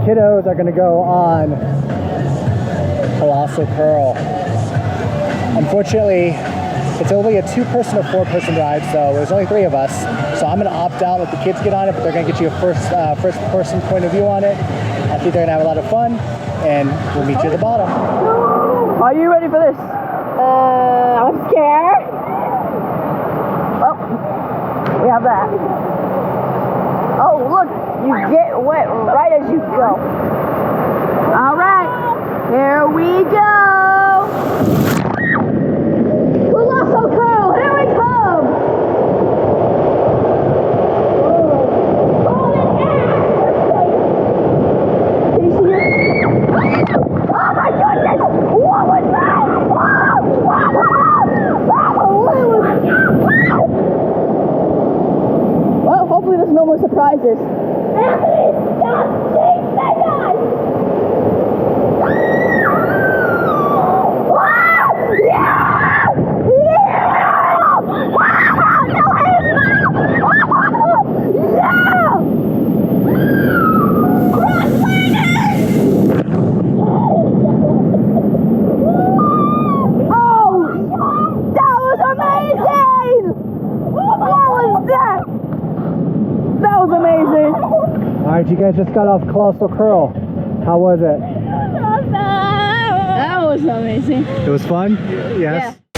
kiddos are gonna go on Colossal Curl. Unfortunately, it's only a 2-person or 4-person ride, so there's only 3 of us. So I'm gonna opt out, let the kids get on it, but they're gonna get you a first-person point of view on it. I think they're gonna have a lot of fun, and we'll meet you at the bottom. Are you ready for this? I'm scared. Oh, we have that. Oh, look, you get wet right as you go. All right, here we go. Colossal Curl, here we come. Oh my goodness! What was that? Well, hopefully there's no more surprises. Anthony, stop! Take that guy! Alright, you guys just got off Colossal Curl. How was it? That was amazing. It was fun? Yes? Yeah.